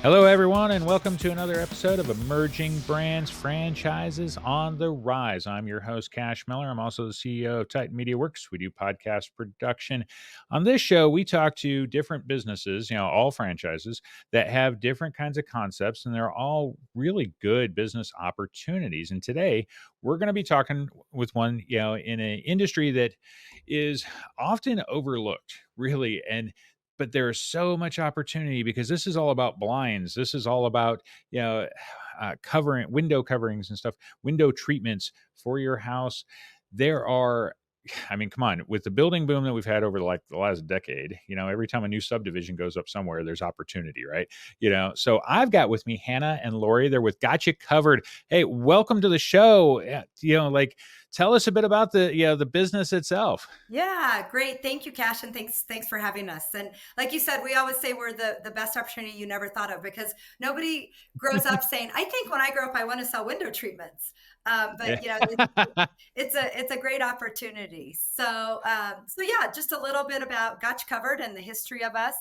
Hello, everyone, and welcome to another episode of Emerging Brands Franchises on the Rise. I'm your host, Cash Miller. I'm also the CEO of Titan Media Works. We do podcast production. On this show, we talk to different businesses, all franchises that have different kinds of concepts, and they're all really good business opportunities. And today, we're going to be talking with one, in an industry that is often overlooked, really. But there's so much opportunity because this is all about blinds. This is all about, you know, covering window coverings and stuff, window treatments for your house. There are, I mean, come on, with the building boom that we've had over like the last decade, every time a new subdivision goes up somewhere, there's opportunity, right? So I've got with me Hannah and Lori. They're with Gotcha Covered. Hey, welcome to the show. Tell us a bit about the business itself. Yeah, great. Thank you, Cash, and thanks for having us. And like you said, we always say we're the best opportunity you never thought of because nobody grows up saying, "I think when I grow up, I want to sell window treatments." But it's a great opportunity. So yeah, just a little bit about Gotch Covered and the history of us.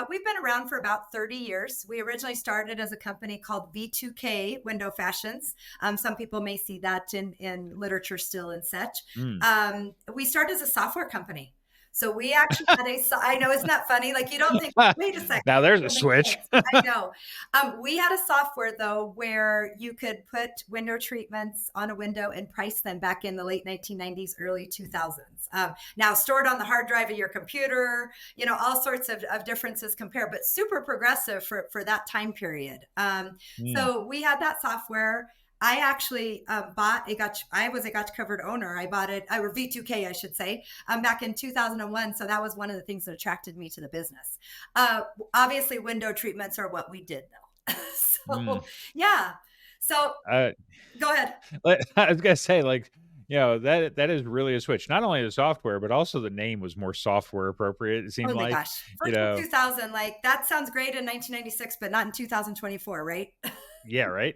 We've been around for about 30 years. We originally started as a company called V2K Window Fashions. Some people may see that in literature still and such. Mm. We started as a software company. So we actually had I know, isn't that funny? Like you don't think, wait a second. Now there's a That makes switch. sense. I know. We had a software though, where you could put window treatments on a window and price them back in the late 1990s, early 2000s. Now stored on the hard drive of your computer, all sorts of differences compare, but super progressive for that time period. So we had that software. I actually bought a Gotch. I was a Gotch Covered owner. I bought it, or V2K, I should say, back in 2001. So that was one of the things that attracted me to the business. Obviously, window treatments are what we did, though. Yeah. So Uh, go ahead. I was gonna say, that is really a switch. Not only the software, but also the name was more software appropriate. It seemed Oh my like, gosh. First in 2000, like that sounds great in 1996, but not in 2024, right? yeah, right.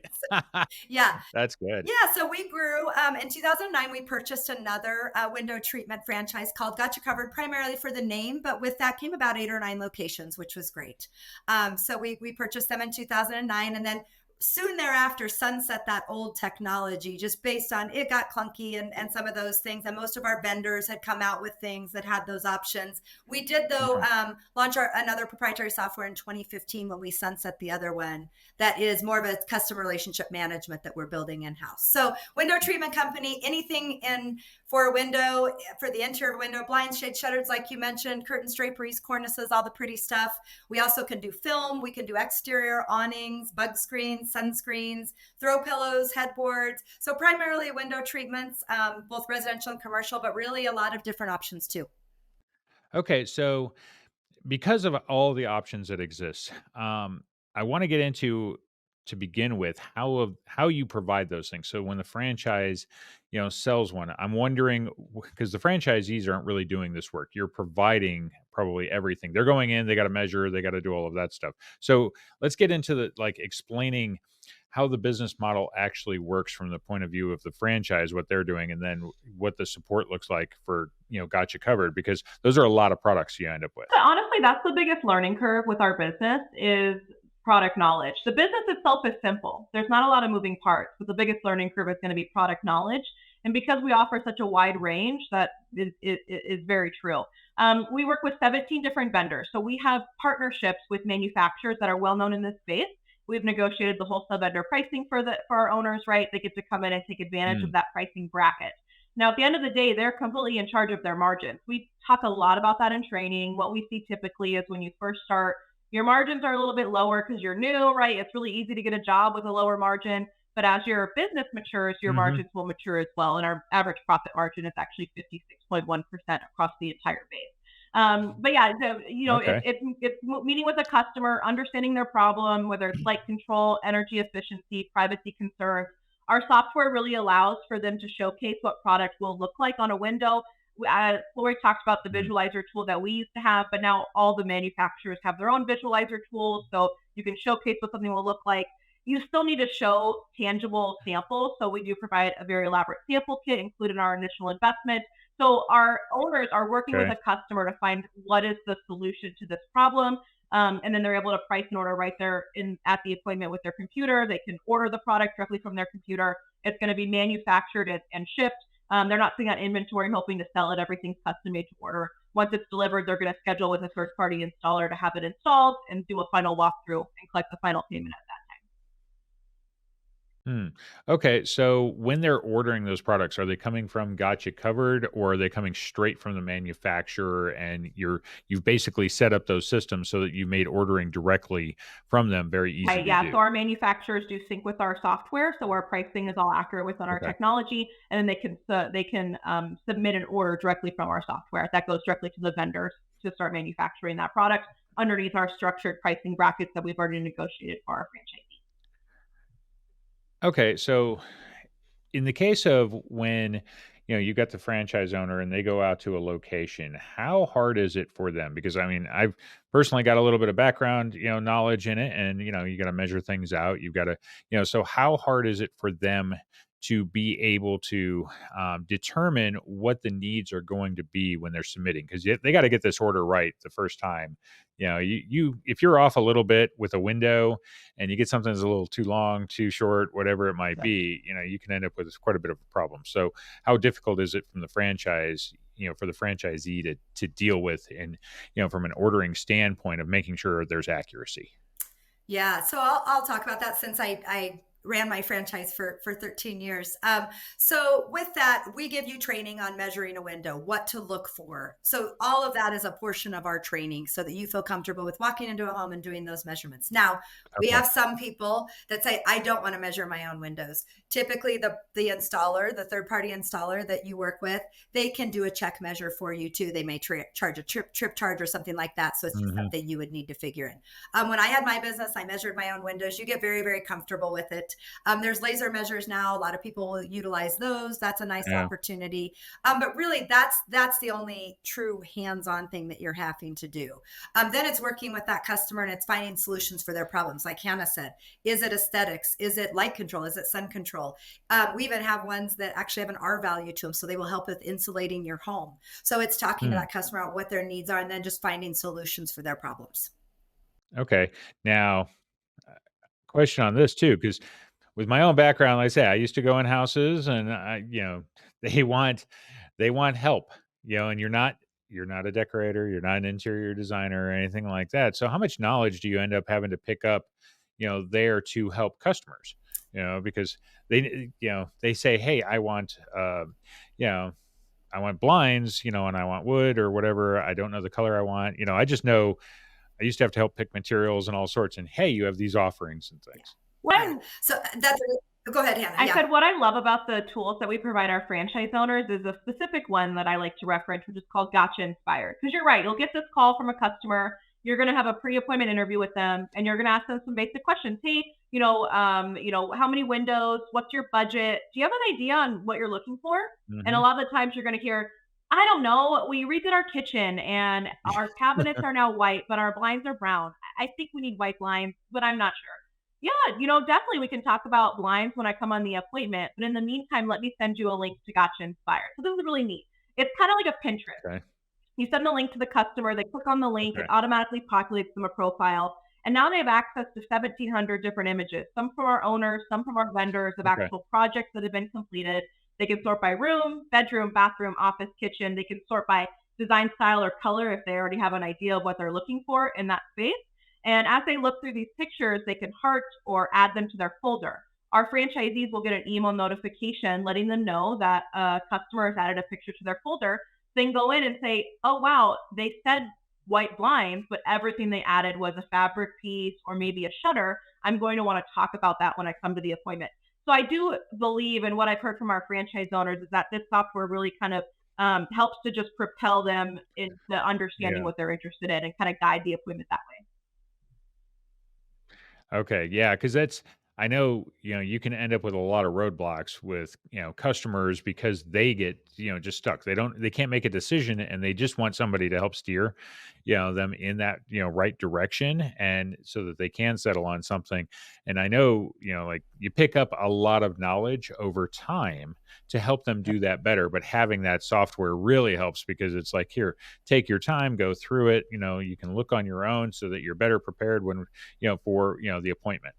Yeah. That's good. Yeah, so we grew. In 2009, we purchased another window treatment franchise called Gotcha Covered, primarily for the name, but with that came about 8 or 9 locations, which was great. So we purchased them in 2009, and then soon thereafter sunset that old technology just based on it got clunky and some of those things, and most of our vendors had come out with things that had those options. We did though launch another proprietary software in 2015 when we sunset the other one that is more of a customer relationship management that we're building in-house. So window treatment company, anything in for a window, for the interior window, blinds, shade shutters, like you mentioned, curtains, draperies, cornices, all the pretty stuff. We also can do film. We can do exterior awnings, bug screens, sunscreens, throw pillows, headboards. So primarily window treatments, both residential and commercial, but really a lot of different options too. Okay, so because of all the options that exist, I want to get into to begin with how you provide those things. So when the franchise, sells one, I'm wondering because the franchisees aren't really doing this work. You're providing probably everything. They're going in, they got to measure, they got to do all of that stuff. So let's get into the explaining how the business model actually works from the point of view of the franchise, what they're doing, and then what the support looks like for, Gotcha Covered, because those are a lot of products you end up with. But honestly, that's the biggest learning curve with our business is product knowledge. The business itself is simple. There's not a lot of moving parts, but the biggest learning curve is going to be product knowledge. And because we offer such a wide range, that is very true. We work with 17 different vendors. So we have partnerships with manufacturers that are well known in this space. We've negotiated the wholesale vendor pricing for our owners, right? They get to come in and take advantage of that pricing bracket. Now, at the end of the day, they're completely in charge of their margins. We talk a lot about that in training. What we see typically is when you first start, your margins are a little bit lower because you're new, right? It's really easy to get a job with a lower margin. But as your business matures, your margins will mature as well. And our average profit margin is actually 56.1% across the entire base. But yeah, so, Okay. it's meeting with a customer, understanding their problem, whether it's light control, energy efficiency, privacy concerns. Our software really allows for them to showcase what product will look like on a window. Lori talked about the visualizer tool that we used to have, but now all the manufacturers have their own visualizer tools, so you can showcase what something will look like. You still need to show tangible samples, so we do provide a very elaborate sample kit included in our initial investment. So our owners are working with a customer to find what is the solution to this problem. And then they're able to price an order right there in at the appointment with their computer. They can order the product directly from their computer. It's going to be manufactured and shipped. They're not sitting on inventory and hoping to sell it. Everything's custom made to order. Once it's delivered, they're going to schedule with a third party installer to have it installed and do a final walkthrough and collect the final payment at that Hmm. Okay, so when they're ordering those products, are they coming from Gotcha Covered, or are they coming straight from the manufacturer, and you've basically set up those systems so that you made ordering directly from them very easy Right, to yeah. So do? our manufacturers do sync with our software, so our pricing is all accurate within our Okay. technology, and then they can submit an order directly from our software. That goes directly to the vendors to start manufacturing that product underneath our structured pricing brackets that we've already negotiated for our franchisees. Okay, so in the case of when, you got the franchise owner and they go out to a location, how hard is it for them? Because I mean, I've personally got a little bit of background, knowledge in it, and you got to measure things out. You've got to, so how hard is it for them to be able to determine what the needs are going to be when they're submitting? Because they got to get this order right the first time. If you're off a little bit with a window and you get something that's a little too long, too short, whatever it might be, you can end up with quite a bit of a problem. So, how difficult is it from the franchise, for the franchisee to deal with, and from an ordering standpoint of making sure there's accuracy? Yeah, so I'll talk about that since I ran my franchise for 13 years. So with that, we give you training on measuring a window, what to look for. So all of that is a portion of our training so that you feel comfortable with walking into a home and doing those measurements. Now, we Okay. have some people that say, I don't want to measure my own windows. Typically, the installer, the third party installer that you work with, they can do a check measure for you too. They may charge a trip charge or something like that. So it's just Hmm. something you would need to figure in. When I had my business, I measured my own windows. You get very, very comfortable with it. There's laser measures now. A lot of people will utilize those. That's a nice Yeah. opportunity. But really, that's the only true hands-on thing that you're having to do. Then it's working with that customer and it's finding solutions for their problems. Like Hannah said, is it aesthetics? Is it light control? Is it sun control? We even have ones that actually have an R value to them, so they will help with insulating your home. So it's talking to Hmm. that customer about what their needs are and then just finding solutions for their problems. Okay. Now, question on this too, because with my own background, like I say, I used to go in houses and they want help, and you're not a decorator, you're not an interior designer or anything like that. So how much knowledge do you end up having to pick up, there to help customers? Because they say, "Hey, you know, I want blinds, and I want wood or whatever. I don't know the color I want. I just know I used to have to help pick materials and all sorts, and hey, you have these offerings and Yeah. things." What Yeah. I So that's go ahead, Hannah. I Yeah. said what I love about the tools that we provide our franchise owners is a specific one that I like to reference, which is called Gotcha Inspired. Because you're right, you'll get this call from a customer. You're going to have a pre-appointment interview with them, and you're going to ask them some basic questions. Hey, how many windows? What's your budget? Do you have an idea on what you're looking for? And a Mhm. lot of the times, you're going to hear, I don't know. We redid our kitchen, and our cabinets are now white, but our blinds are brown. I think we need white blinds, but I'm not sure. Yeah, definitely we can talk about blinds when I come on the appointment. But in the meantime, let me send you a link to Gotcha Inspired. So this is really neat. It's kind of like a Pinterest. Okay, You send the link to the customer, they click on the link, it okay, automatically populates them a profile. And now they have access to 1,700 different images, some from our owners, some from our vendors of okay, actual projects that have been completed. They can sort by room, bedroom, bathroom, office, kitchen. They can sort by design style or color if they already have an idea of what they're looking for in that space. And as they look through these pictures, they can heart or add them to their folder. Our franchisees will get an email notification letting them know that a customer has added a picture to their folder, then go in and say, oh, wow, they said white blinds, but everything they added was a fabric piece or maybe a shutter. I'm going to want to talk about that when I come to the appointment. So I do believe, and what I've heard from our franchise owners is that this software really kind of helps to just propel them into understanding yeah, what they're interested in and kind of guide the appointment that way. okay, yeah, because I know, you can end up with a lot of roadblocks with, customers because they get, just stuck. They can't make a decision and they just want somebody to help steer, them in that, right direction and so that they can settle on something. And I know, like you pick up a lot of knowledge over time to help them do that better. But having that software really helps because it's like, here, take your time, go through it. You can look on your own so that you're better prepared when, for, the appointment.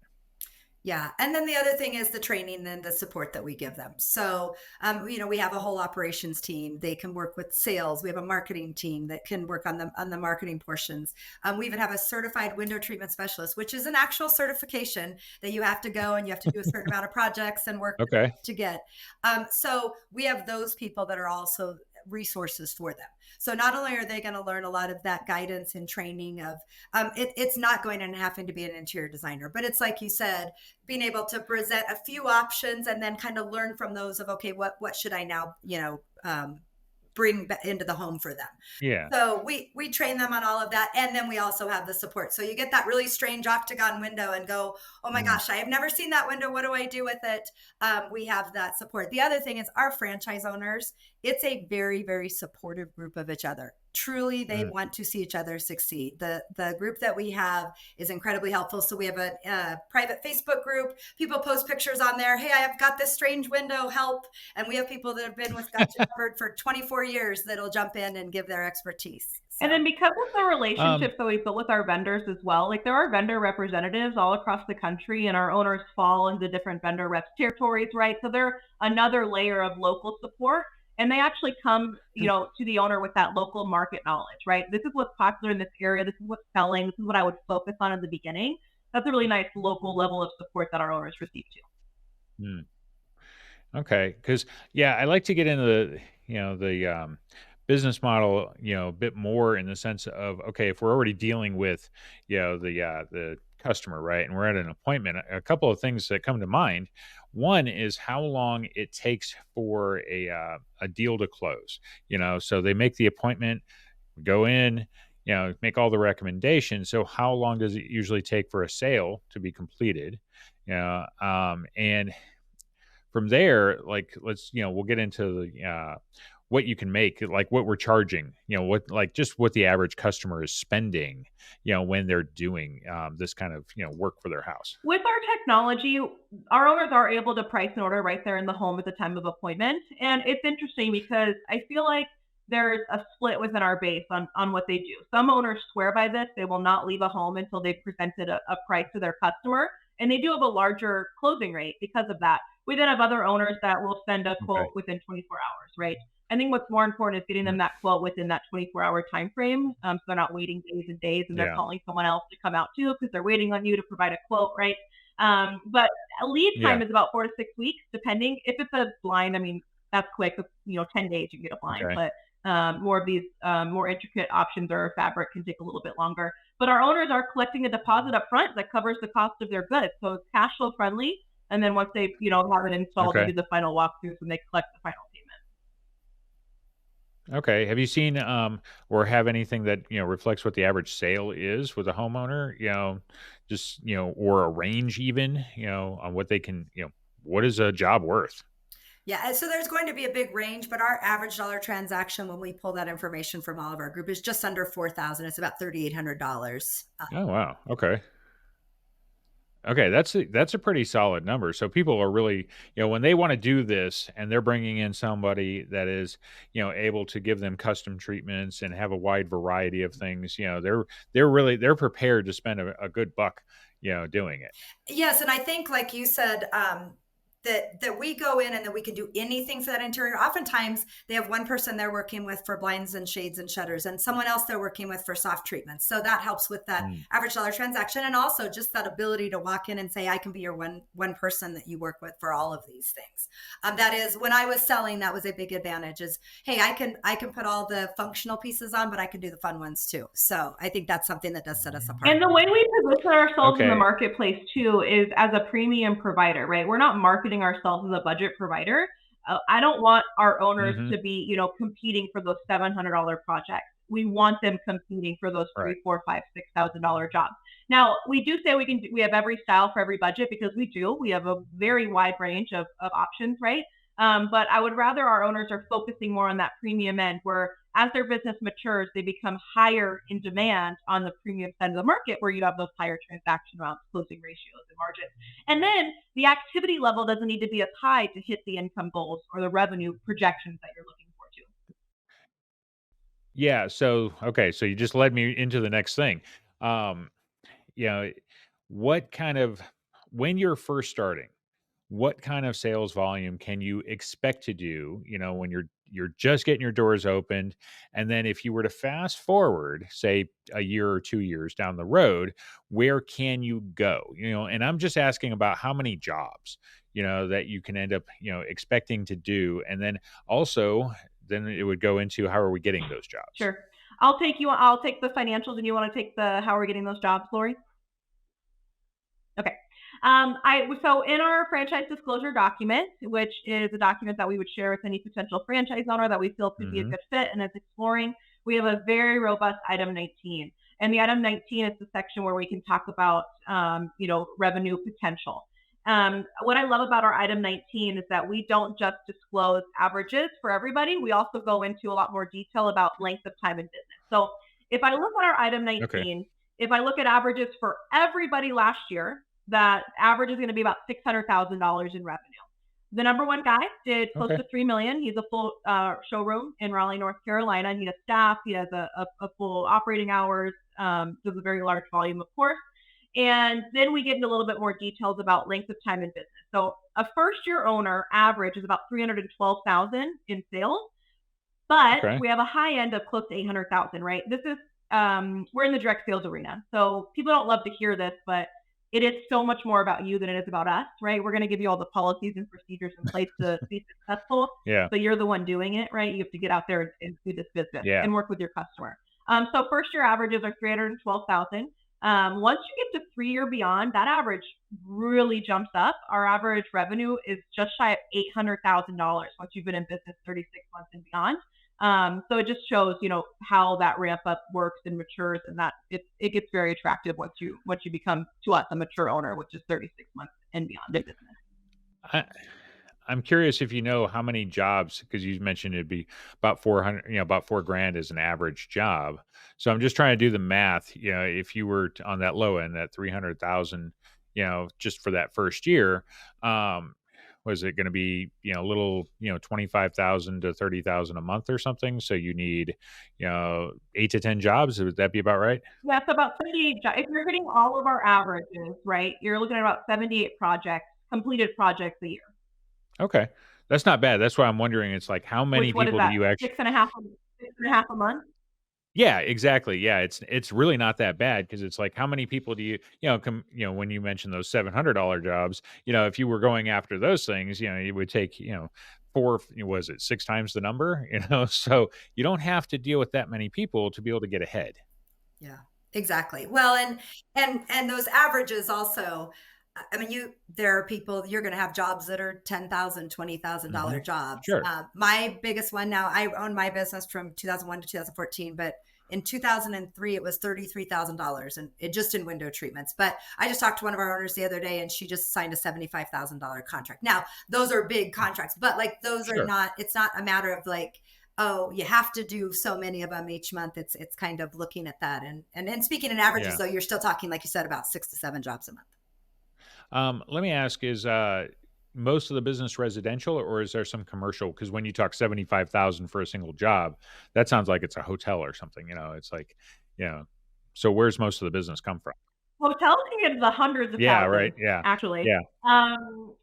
Yeah. And then the other thing is the training and the support that we give them. So, we have a whole operations team. They can work with sales. We have a marketing team that can work on the marketing portions. We even have a certified window treatment specialist, which is an actual certification that you have to go and you have to do a certain amount of projects and work Okay. to get. So we have those people that are also resources for them. So not only are they going to learn a lot of that guidance and training of, it's not going to having to be an interior designer, but it's like you said, being able to present a few options and then kind of learn from those of, okay, what should I now, bring into the home for them. Yeah. So we train them on all of that. And then we also have the support. So you get that really strange octagon window and go, oh my gosh, I have never seen that window. What do I do with it? We have that support. The other thing is our franchise owners, it's a very, very supportive group of each other. Truly, they want to see each other succeed. The group that we have is incredibly helpful. So we have a private Facebook group. People post pictures on there. Hey, I've got this strange window, help. And we have people that have been with Gotcha Covered for 24 years that'll jump in and give their expertise. So. And then because of the relationships that we've built with our vendors as well, like there are vendor representatives all across the country and our owners fall into different vendor reps territories, right? So they're another layer of local support. And they actually come, to the owner with that local market knowledge, right? This is what's popular in this area. This is what's selling. This is what I would focus on at the beginning. That's a really nice local level of support that our owners receive too. Okay. Because, I like to get into the business model, a bit more in the sense of, okay, if we're already dealing with, the customer, right? And we're at an appointment, a couple of things that come to mind. One is how long it takes for a deal to close. So they make the appointment, go in, make all the recommendations. So how long does it usually take for a sale to be completed? And from there, like we'll get into the what you can make, like what we're charging, just what the average customer is spending, when they're doing this kind of, work for their house. With our technology, our owners are able to price an order right there in the home at the time of appointment. And it's interesting because I feel like there's a split within our base on what they do. Some owners swear by this. They will not leave a home until they've presented a price to their customer. And they do have a larger closing rate because of that. We then have other owners that will send a quote within 24 hours, right? I think what's more important is getting them that quote within that 24-hour time frame, so they're not waiting days and days and they're calling someone else to come out too because they're waiting on you to provide a quote, right? But lead time is about 4 to 6 weeks, depending. If it's a blind, I mean, that's quick. 10 days you can get a blind, but more of these more intricate options or fabric can take a little bit longer. But our owners are collecting a deposit up front that covers the cost of their goods, so it's cash flow friendly. And then once they have it installed, they do the final walkthroughs and they collect the final payment. Okay. Have you seen or have anything that reflects what the average sale is with a homeowner? Just or a range even on what they can what is a job worth? Yeah, so there's going to be a big range, but our average dollar transaction when we pull that information from all of our group is just under $4,000. It's about $3,800. Oh wow. Okay. Okay, that's a pretty solid number. So people are really, when they want to do this and they're bringing in somebody that is, able to give them custom treatments and have a wide variety of things, they're prepared to spend a good buck, doing it. Yes, and I think like you said, that we go in and that we can do anything for that interior. Oftentimes they have one person they're working with for blinds and shades and shutters and someone else they're working with for soft treatments. So that helps with that average dollar transaction. And also just that ability to walk in and say, I can be your one person that you work with for all of these things. That is when I was selling, that was a big advantage is, hey, I can put all the functional pieces on, but I can do the fun ones too. So I think that's something that does set us apart. And the way we position ourselves in the marketplace too is as a premium provider, right? We're not marketing ourselves as a budget provider. I don't want our owners to be, competing for those $700 projects. we want them competing for those Right. $3,000, $4,000, $5,000, $6,000 jobs. Now, we do say we have every style for every budget, because we do. We have a very wide range of options, right? But I would rather our owners are focusing more on that premium end, where as their business matures, they become higher in demand on the premium side of the market, where you have those higher transaction amounts, closing ratios, and margins. And then the activity level doesn't need to be as high to hit the income goals or the revenue projections that you're looking for too. Yeah. So, okay. So you just led me into the next thing. Um, you know, what kind of, when you're first starting, what kind of sales volume can you expect to do, when you're just getting your doors opened? And then if you were to fast forward, say a year or 2 years down the road, where can you go? And I'm just asking about how many jobs, that you can end up, expecting to do. And then also, then it would go into how are we getting those jobs? Sure. I'll take the financials, and you want to take the how we're getting those jobs, Lori? Okay. So in our franchise disclosure document, which is a document that we would share with any potential franchise owner that we feel could be a Hmm. good fit and is exploring, we have a very robust item 19. And the item 19 is the section where we can talk about, revenue potential. What I love about our item 19 is that we don't just disclose averages for everybody. We also go into a lot more detail about length of time in business. So if I look at our item Okay. 19, if I look at averages for everybody last year, that average is going to be about $600,000 in revenue. The number one guy did close Okay. to $3 million. He's a full showroom in Raleigh, North Carolina. He has staff. He has a full operating hours. Does a very large volume, of course. And then we get into a little bit more details about length of time in business. So a first-year owner average is about $312,000 in sales, but Okay. we have a high end of close to $800,000. Right? This is we're in the direct sales arena, so people don't love to hear this, but it is so much more about you than it is about us, right? We're going to give you all the policies and procedures in place to be successful, Yeah. but you're the one doing it, right? You have to get out there and do this business Yeah. and work with your customer. So first year averages are 312,000. Once you get to 3 year beyond, that average really jumps up. Our average revenue is just shy of $800,000 once you've been in business 36 months and beyond. So it just shows, how that ramp up works and matures, and that it gets very attractive once you become, to us, a mature owner, which is 36 months and beyond in business. I, I'm curious if you know how many jobs, because you mentioned it'd be about 400, about 4 grand is an average job. So I'm just trying to do the math. If you were on that low end, that 300,000, just for that first year, um, was it going to be, a little, 25,000 to 30,000 a month or something? So you need, 8 to 10 jobs. Would that be about right? Yeah, so about 78 if you're hitting all of our averages, right, you're looking at about 78 completed projects a year. Okay. That's not bad. That's why I'm wondering. It's like, how Which, many what is people do that? you actually? Six and a half a month? Yeah, exactly. Yeah, it's really not that bad because it's like how many people do when you mention those $700 jobs, if you were going after those things, it would take, four, was it 6 times the number, so you don't have to deal with that many people to be able to get ahead. Yeah, exactly. Well, and those averages also, I mean, there are people, you're going to have jobs that are $10,000, Hmm. $20,000 jobs. Sure. My biggest one now, I owned my business from 2001 to 2014, but in 2003, it was $33,000 and it just in window treatments. But I just talked to one of our owners the other day and she just signed a $75,000 contract. Now, those are big contracts, but like those are Sure. not, it's not a matter of like, oh, you have to do so many of them each month. It's kind of looking at that. And speaking in averages, Yeah. though, you're still talking, like you said, about 6 to 7 jobs a month. Let me ask, is most of the business residential or is there some commercial? Because when you talk 75,000 for a single job, that sounds like it's a hotel or something, it's like, so where's most of the business come from? Hotels can get into the hundreds of Yeah, thousands, right. Yeah. actually. Yeah.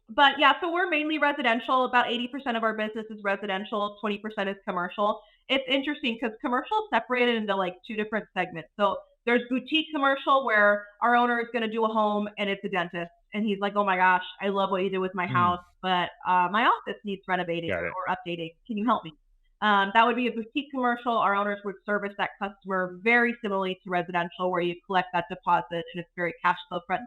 But yeah, so we're mainly residential. About 80% of our business is residential, 20% is commercial. It's interesting because commercial is separated into like two different segments. So there's boutique commercial where our owner is going to do a home and it's a dentist. And he's like, oh my gosh, I love what you did with my Mm, house, but my office needs renovating got it. or updating. Can you help me? That would be a boutique commercial. Our owners would service that customer very similarly to residential, where you collect that deposit and it's very cash flow friendly.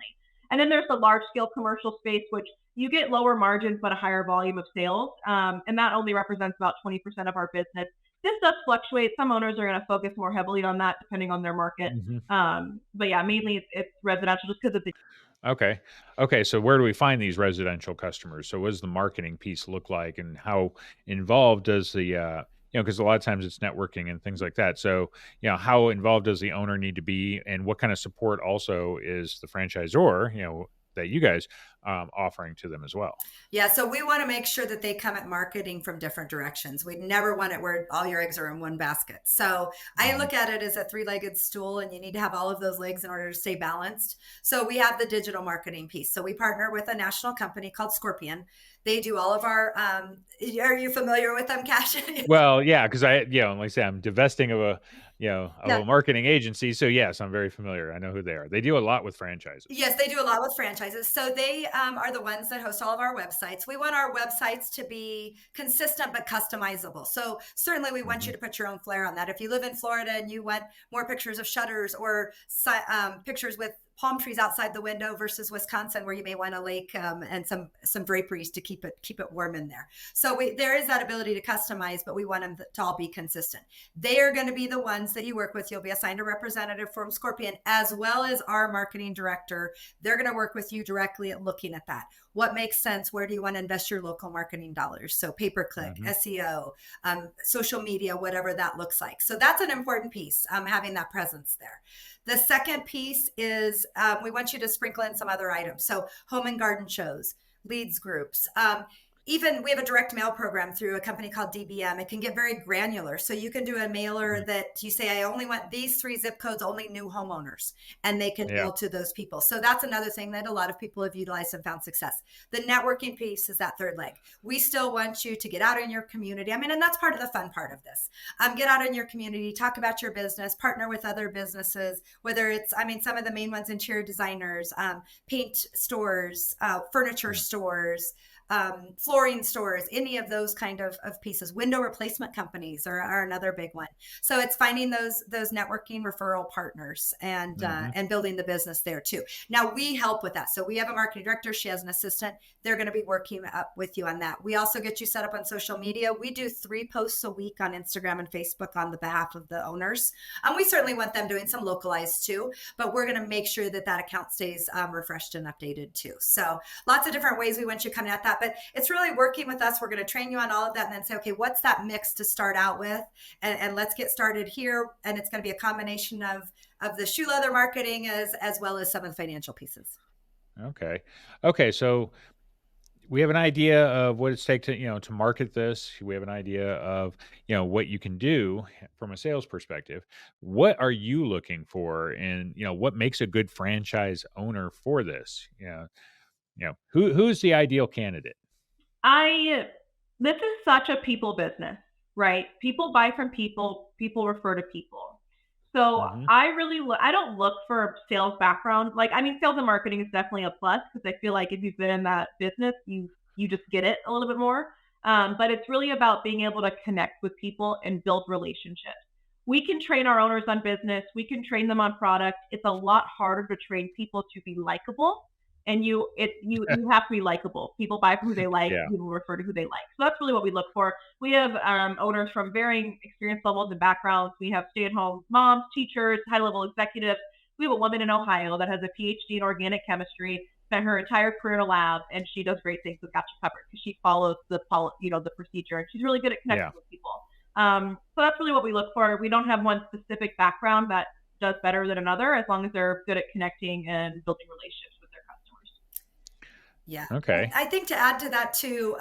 And then there's the large scale commercial space, which you get lower margins but a higher volume of sales. And that only represents about 20% of our business. This does fluctuate. Some owners are going to focus more heavily on that depending on their market. Mhm. But yeah, mainly it's residential just because it's Okay. Okay, so where do we find these residential customers? So what does the marketing piece look like, and how involved does the, because a lot of times it's networking and things like that. So, how involved does the owner need to be, and what kind of support also is the franchisor, that you guys offering to them as well? Yeah, so we want to make sure that they come at marketing from different directions. We never want it where all your eggs are in one basket. So I Mhm. look at it as a three-legged stool, and you need to have all of those legs in order to stay balanced. So we have the digital marketing piece. So we partner with a national company called Scorpion. They do all of our. Are you familiar with them, Cash? Well, yeah, because like I say, I'm divesting of Yeah. a marketing agency. So yes, I'm very familiar. I know who they are. They do a lot with franchises. Yes, they do a lot with franchises. So they are the ones that host all of our websites. We want our websites to be consistent but customizable. So certainly we want you Mhm. to put your own flair on that. If you live in Florida and you want more pictures of shutters or pictures with palm trees outside the window versus Wisconsin, where you may want a lake and some draperies to keep it warm in there. So there is that ability to customize, but we want them to all be consistent. They are going to be the ones that you work with. You'll be assigned a representative from Scorpion, as well as our marketing director. They're going to work with you directly at looking at that. What makes sense? Where do you want to invest your local marketing dollars? So pay-per-click, Mhm. SEO, social media, whatever that looks like. So that's an important piece, having that presence there. The second piece is we want you to sprinkle in some other items. So home and garden shows, leads groups. Even we have a direct mail program through a company called DBM. It can get very granular. So you can do a mailer Mhm. that you say, I only want these 3 zip codes, only new homeowners, and they can Yeah. mail to those people. So that's another thing that a lot of people have utilized and found success. The networking piece is that third leg. We still want you to get out in your community. I mean, and that's part of the fun part of this. Get out in your community, talk about your business, partner with other businesses, whether it's, I mean, some of the main ones, interior designers, paint stores, furniture Mm. stores, flooring stores, any of those kind of pieces. Window replacement companies are another big one. So it's finding those networking referral partners Mhm. and building the business there too. Now we help with that. So we have a marketing director. She has an assistant. They're going to be working up with you on that. We also get you set up on social media. We do 3 posts a week on Instagram and Facebook on the behalf of the owners. We certainly want them doing some localized too, but we're going to make sure that account stays refreshed and updated too. So lots of different ways we want you coming at that, but it's really working with us. We're going to train you on all of that and then say, okay, what's that mix to start out with? And let's get started here. And it's going to be a combination of the shoe leather marketing as well as some of the financial pieces. Okay. Okay. So we have an idea of what it's take to to market this. We have an idea of what you can do from a sales perspective. What are you looking for, and what makes a good franchise owner for this? Who's the ideal candidate? I this is such a people business, right? People buy from people, people refer to people. So Hmm. I don't look for sales background. Like I mean, sales and marketing is definitely a plus because I feel like if you've been in that business, you just get it a little bit more. But it's really about being able to connect with people and build relationships. We can train our owners on business. We can train them on product. It's a lot harder to train people to be likable, and you have to be likable. People buy from who they like. Yeah. People refer to who they like. So that's really what we look for. We have owners from varying experience levels and backgrounds. We have stay-at-home moms, teachers, high-level executives. We have a woman in Ohio that has a PhD in organic chemistry, spent her entire career in a lab, and she does great things with Gotcha Covered because she follows the procedure, and she's really good at connecting Yeah. with people. So that's really what we look for. We don't have one specific background that does better than another, as long as they're good at connecting and building relationships with their customers. Yeah. Okay. I think to add to that too,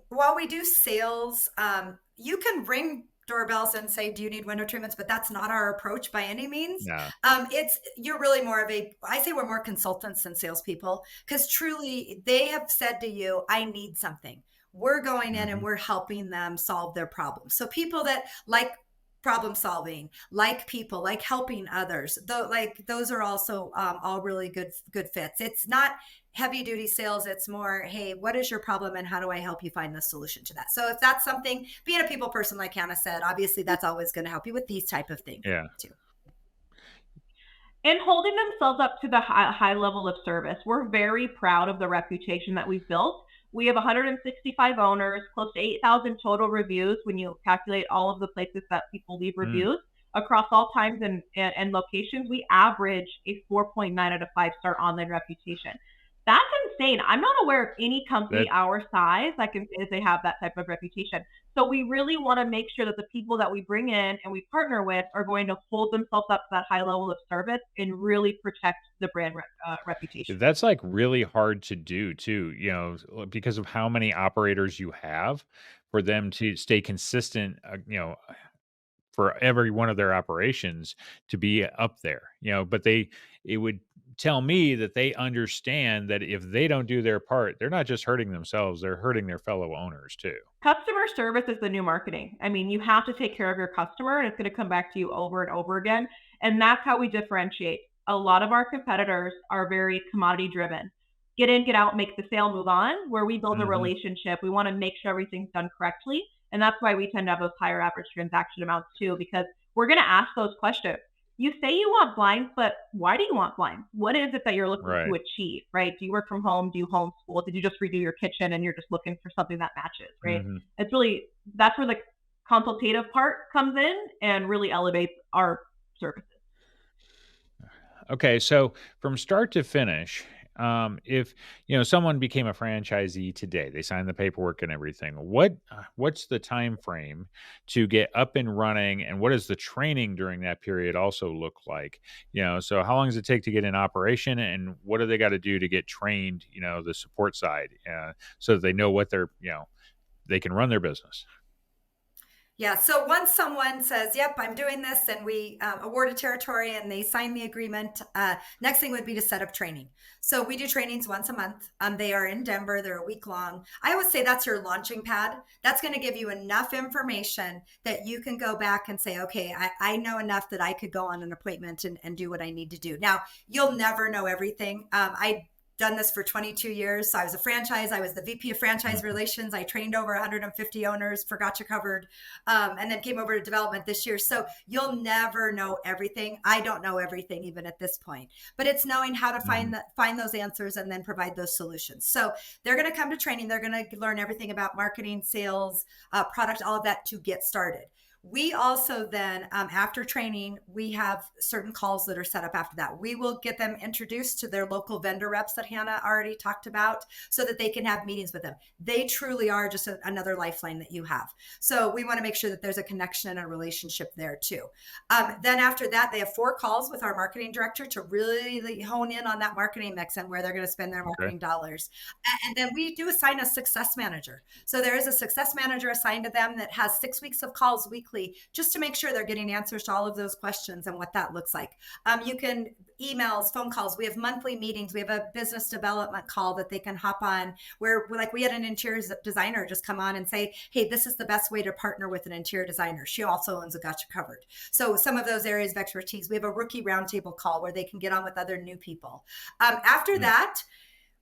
while we do sales, you can ring doorbells and say, do you need window treatments? But that's not our approach by any means. No. You're really more of I say we're more consultants than salespeople, because truly they have said to you, I need something. We're going in and Hmm. we're helping them solve their problems. So people that like problem solving, like people, like helping others, though, like those are also all really good fits. It's not heavy duty sales. It's more, hey, what is your problem and how do I help you find the solution to that? So if that's something, being a people person, like Hannah said, obviously that's always going to help you with these type of things Yeah. too. And holding themselves up to the high level of service. We're very proud of the reputation that we've built. We have 165 owners, close to 8,000 total reviews when you calculate all of the places that people leave reviews across all times and locations. We average a 4.9 out of 5-star online reputation. That's insane. I'm not aware of any company our size that can say that they have that type of reputation. So we really want to make sure that the people that we bring in and we partner with are going to hold themselves up to that high level of service and really protect the brand reputation. That's like really hard to do too, because of how many operators you have for them to stay consistent, for every one of their operations to be up there, but it would tell me that they understand that if they don't do their part, they're not just hurting themselves, they're hurting their fellow owners too. Customer service is the new marketing. I mean, you have to take care of your customer and it's going to come back to you over and over again. And that's how we differentiate. A lot of our competitors are very commodity driven. Get in, get out, make the sale, move on. Where we build a relationship, we want to make sure everything's done correctly. And that's why we tend to have those higher average transaction amounts too, because we're going to ask those questions. You say you want blinds, but why do you want blinds? What is it that you're looking to achieve, right? Do you work from home? Do you homeschool? Did you just redo your kitchen and you're just looking for something that matches, right? It's really, that's where the consultative part comes in and really elevates our services. Okay, so from start to finish, if someone became a franchisee today, they signed the paperwork and everything. What's the time frame to get up and running, and what does the training during that period also look like? So how long does it take to get in operation, and what do they got to do to get trained? The support side, so that they know what they can run their business. Yeah. So once someone says, yep, I'm doing this, and we award a territory and they sign the agreement, next thing would be to set up training. So we do trainings once a month. They are in Denver. They're a week long. I always say that's your launching pad. That's going to give you enough information that you can go back and say, okay, I know enough that I could go on an appointment and do what I need to do. Now, you'll never know everything. I done this for 22 years. So I was a franchise. I was the VP of franchise relations. I trained over 150 owners for Gotcha Covered, and then came over to development this year. So you'll never know everything. I don't know everything even at this point, but it's knowing how to find those answers and then provide those solutions. So they're going to come to training. They're going to learn everything about marketing, sales, product, all of that to get started. We also then, after training, we have certain calls that are set up after that. We will get them introduced to their local vendor reps that Hannah already talked about so that they can have meetings with them. They truly are just another lifeline that you have. So we want to make sure that there's a connection and a relationship there too. Then after that, they have 4 calls with our marketing director to really hone in on that marketing mix and where they're going to spend their marketing dollars. And then we do assign a success manager. So there is a success manager assigned to them that has 6 weeks of calls weekly, just to make sure they're getting answers to all of those questions and what that looks like. You can emails, phone calls. We have monthly meetings. We have a business development call that they can hop on where, like, we had an interior designer just come on and say, hey, this is the best way to partner with an interior designer. She also owns a Gotcha Covered. So some of those areas of expertise, we have a rookie roundtable call where they can get on with other new people. After that,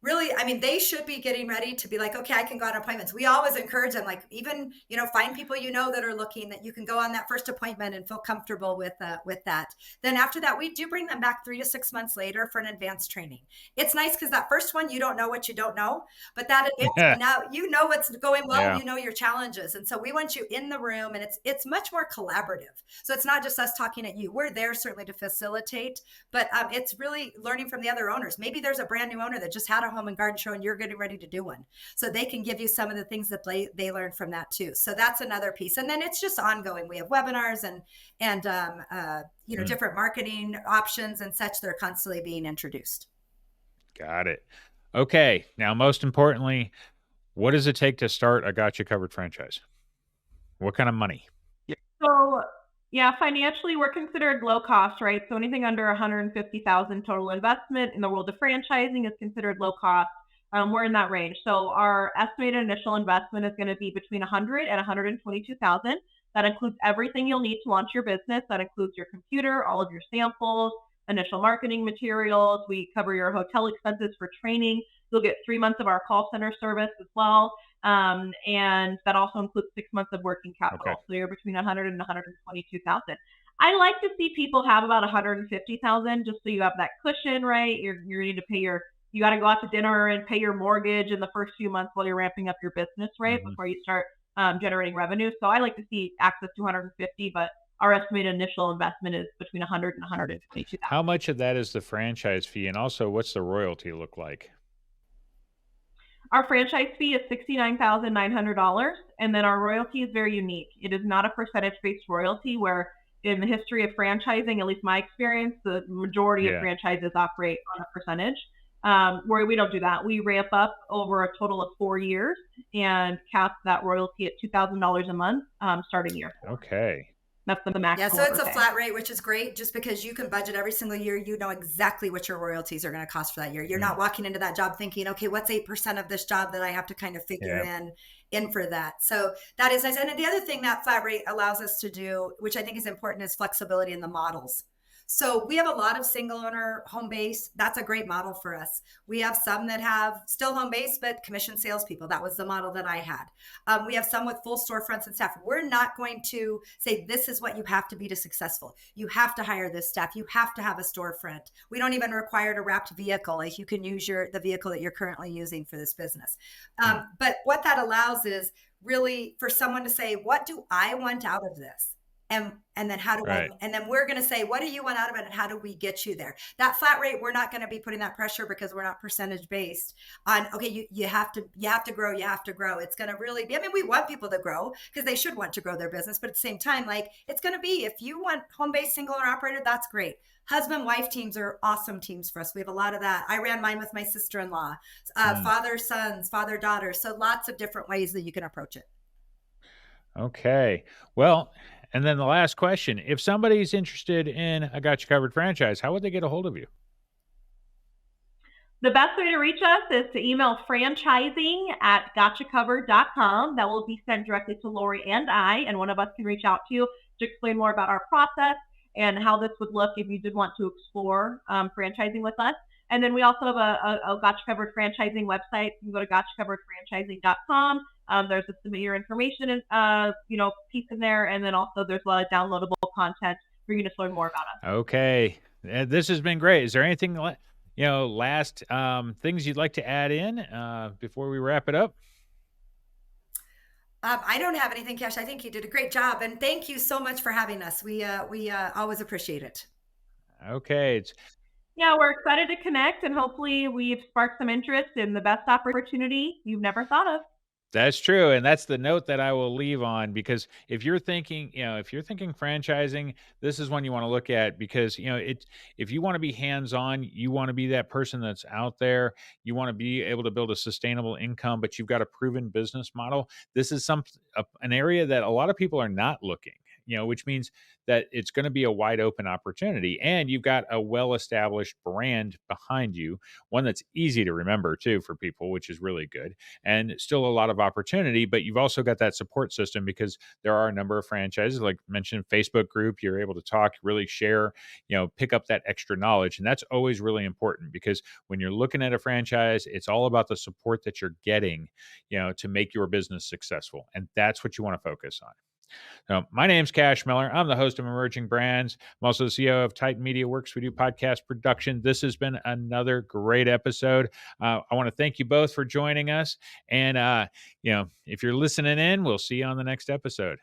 really, I mean, they should be getting ready to be like, okay, I can go on appointments. We always encourage them, like, even, find people that are looking, that you can go on that first appointment and feel comfortable with that. Then after that, we do bring them back 3 to 6 months later for an advanced training. It's nice because that first one, you don't know what you don't know, but that advanced now you know what's going well, you know your challenges. And so we want you in the room, and it's much more collaborative. So it's not just us talking at you. We're there certainly to facilitate, but it's really learning from the other owners. Maybe there's a brand new owner that just had a home and garden show and you're getting ready to do one. So they can give you some of the things that they learned from that too. So that's another piece. And then it's just ongoing. We have webinars and different marketing options and such that are constantly being introduced. Got it. Okay. Now, most importantly, what does it take to start a Gotcha Covered franchise? What kind of money? So financially, we're considered low cost, right? So anything under 150,000 total investment in the world of franchising is considered low cost. We're in that range. So our estimated initial investment is going to be between 100 and 122,000. That includes everything you'll need to launch your business. That includes your computer, all of your samples, initial marketing materials. We cover your hotel expenses for training. You'll get 3 months of our call center service as well. And that also includes 6 months of working capital. Okay. So you're between 100 and 122,000. I like to see people have about 150,000 just so you have that cushion, right? You're going to pay your you got to go out to dinner and pay your mortgage in the first few months while you're ramping up your business, right? Mhm. Before you start generating revenue. So I like to see access to 150, but our estimated initial investment is between 100 and 152,000. How much of that is the franchise fee, and also what's the royalty look like? Our franchise fee is $69,900, and then our royalty is very unique. It is not a percentage-based royalty where in the history of franchising, at least my experience, the majority of Yeah. franchises operate on a percentage. Where we don't do that. We ramp up over a total of 4 years and cap that royalty at $2,000 a month starting year 4. Okay. That's the maximum. Yeah, so it's a pay. flat rate, which is great just because you can budget every single year. You know exactly what your royalties are going to cost for that year. You're not walking into that job thinking, okay, what's 8% of this job that I have to kind of figure in for that. So that is nice. And the other thing that flat rate allows us to do, which I think is important, is flexibility in the models. So we have a lot of single owner home base. That's a great model for us. We have some that have still home base, but commission salespeople. That was the model that I had. We have some with full storefronts and staff. We're not going to say, this is what you have to be to successful. You have to hire this staff. You have to have a storefront. We don't even require a wrapped vehicle. Like you can use the vehicle that you're currently using for this business. But what that allows is really for someone to say, what do I want out of this? And then how do and then we're going to say, what do you want out of it? And how do we get you there? That flat rate, we're not going to be putting that pressure because we're not percentage based on, okay, you have to grow. You have to grow. It's going to really be, I mean, we want people to grow because they should want to grow their business, but at the same time, like it's going to be, if you want home-based single owner operator, that's great. Husband-wife teams are awesome teams for us. We have a lot of that. I ran mine with my sister-in-law, father-sons, father-daughters. So lots of different ways that you can approach it. Okay. Well, and then the last question, if somebody's interested in a Got You Covered franchise, how would they get a hold of you? The best way to reach us is to email franchising@gotchacovered.com. That will be sent directly to Lori and I, and one of us can reach out to you to explain more about our process and how this would look if you did want to explore franchising with us. And then we also have a Got You Covered franchising website. You can go to gotchacoveredfranchising.com. There's a submit your information piece in there, and then also there's a lot of downloadable content for you to learn more about us. Okay, this has been great. Is there anything last things you'd like to add in before we wrap it up? I don't have anything, Cash. I think you did a great job, and thank you so much for having us. We always appreciate it. Okay. Yeah, we're excited to connect, and hopefully we've sparked some interest in the best opportunity you've never thought of. That's true, and that's the note that I will leave on, because if you're thinking franchising, this is one you want to look at, because if you want to be hands-on, you want to be that person that's out there, you want to be able to build a sustainable income, but you've got a proven business model. This is an area that a lot of people are not looking, which means that it's going to be a wide open opportunity, and you've got a well-established brand behind you, one that's easy to remember too for people, which is really good, and still a lot of opportunity. But you've also got that support system, because there are a number of franchises, like mentioned, Facebook group. You're able to talk, really share, pick up that extra knowledge, and that's always really important, because when you're looking at a franchise, it's all about the support that you're getting, to make your business successful, and that's what you want to focus on. So my name's Cash Miller. I'm the host of Emerging Brands. I'm also the CEO of Titan Media Works. We do podcast production. This has been another great episode. I want to thank you both for joining us. And, if you're listening in, we'll see you on the next episode.